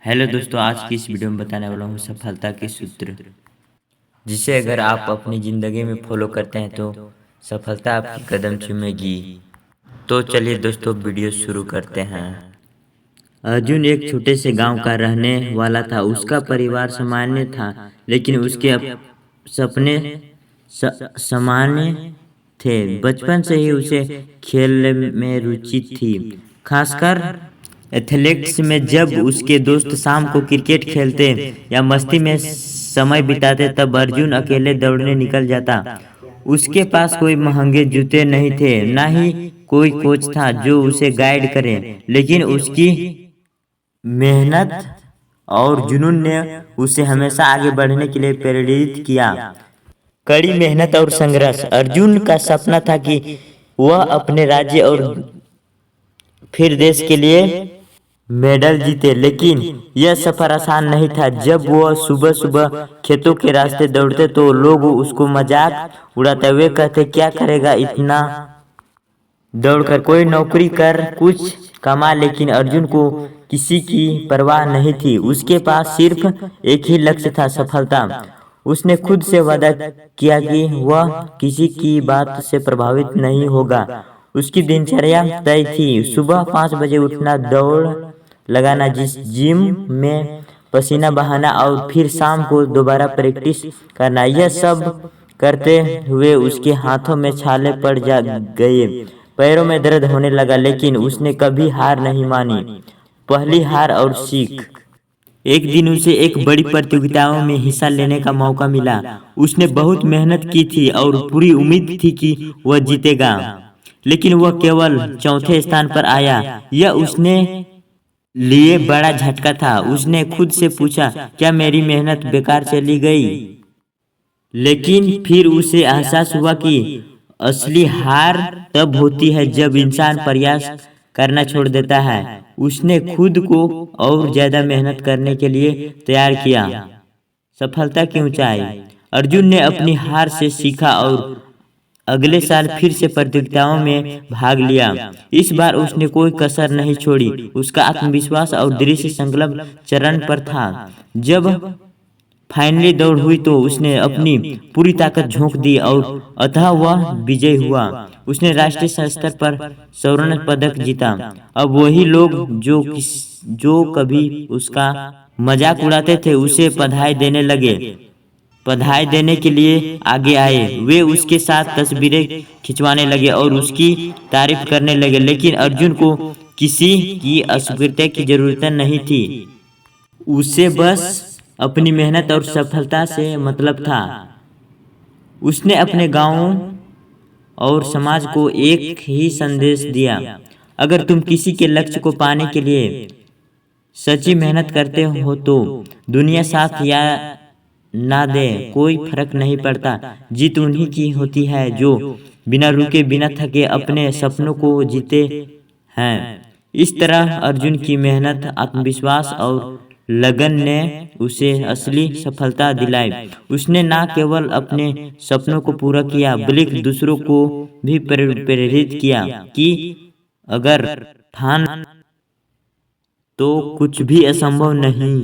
Hello दोस्तों, आज की इस वीडियो में बताने वाला हूँ सफलता के सूत्र, जिसे अगर आप अपनी ज़िंदगी में फॉलो करते हैं तो सफलता आपकी कदम चूमेगी। तो चलिए दोस्तों, वीडियो शुरू करते हैं। अर्जुन एक छोटे से गांव का रहने वाला था। उसका परिवार सामान्य था, लेकिन उसके सपने सामान्य थे। बचपन से ही उसे खेल में रुचि थी, खासकर एथलेटिक्स में। जब उसके दोस्त शाम को क्रिकेट खेलते या मस्ती में समय बिताते, तब अर्जुन अकेले दौड़ने निकल जाता। उसके पास कोई महंगे जूते नहीं थे, ना ही कोई कोच था जो उसे गाइड करे, लेकिन उसकी मेहनत और जुनून ने उसे हमेशा आगे बढ़ने के लिए प्रेरित किया। कड़ी मेहनत और संघर्ष। अर्जुन का सपना था कि वह अपने राज्य और फिर देश के लिए मेडल जीते, लेकिन यह सफर आसान नहीं था। जब वह सुबह सुबह खेतों के रास्ते दौड़ते तो लोग उसको मजाक उड़ाते हुए कहते, क्या करेगा इतना दौड़कर, कोई नौकरी कर कुछ कमा। लेकिन अर्जुन को किसी की परवाह नहीं थी। उसके पास सिर्फ एक ही लक्ष्य था, सफलता। उसने खुद से वादा किया कि वह किसी की बात से प्रभावित नहीं होगा। उसकी दिनचर्या तय थी, सुबह 5 बजे उठना, दौड़ लगाना, जिम में पसीना बहाना और फिर शाम को दोबारा प्रैक्टिस करना। यह सब करते हुए उसके हाथों में छाले पड़ जा गए, पैरों में दर्द होने लगा, लेकिन उसने कभी हार नहीं मानी। पहली हार और सीख। एक दिन उसे एक बड़ी प्रतियोगिताओं में हिस्सा लेने का मौका मिला। उसने बहुत मेहनत की थी और पूरी उम्मीद थी कि वह जीतेगा, लेकिन वह केवल चौथे स्थान पर आया। यह उसने लिए बड़ा झटका था। उसने खुद से पूछा, क्या मेरी मेहनत बेकार चली गई? लेकिन फिर उसे एहसास हुआ कि असली हार तब होती है जब इंसान प्रयास करना छोड़ देता है। उसने खुद को और ज्यादा मेहनत करने के लिए तैयार किया। सफलता की ऊंचाई। अर्जुन ने अपनी हार से सीखा और अगले साल फिर से प्रतियोगिताओं में भाग लिया। इस बार उसने कोई कसर नहीं छोड़ी। उसका आत्मविश्वास और दृढ़ संकल्प चरण पर था। जब फाइनली दौड़ हुई तो उसने अपनी पूरी ताकत झोंक दी और अतः वह विजय हुआ। उसने राष्ट्रीय स्तर पर स्वर्ण पदक जीता। अब वही लोग जो कभी उसका मजाक उड़ाते थे, उसे बधाई देने लगे, बधाई देने के लिए आगे आए। वे उसके साथ तस्वीरें खिंचवाने लगे और उसकी तारीफ करने लगे। लेकिन अर्जुन को किसी की अस्वीकृति की जरूरत नहीं थी। उसे बस अपनी मेहनत और सफलता से मतलब था। उसने अपने गांव और समाज को एक ही संदेश दिया, अगर तुम किसी के लक्ष्य को पाने के लिए सच्ची मेहनत करते हो तो दुनिया साथ या ना दे, कोई फर्क नहीं पड़ता। जीत उन्हीं की होती है जो बिना रुके बिना थके अपने सपनों को जीते हैं। इस तरह अर्जुन की मेहनत, आत्मविश्वास और लगन ने उसे असली सफलता दिलाई। उसने न केवल अपने सपनों को पूरा किया, बल्कि दूसरों को भी प्रेरित किया कि अगर ठान तो कुछ भी असंभव नहीं।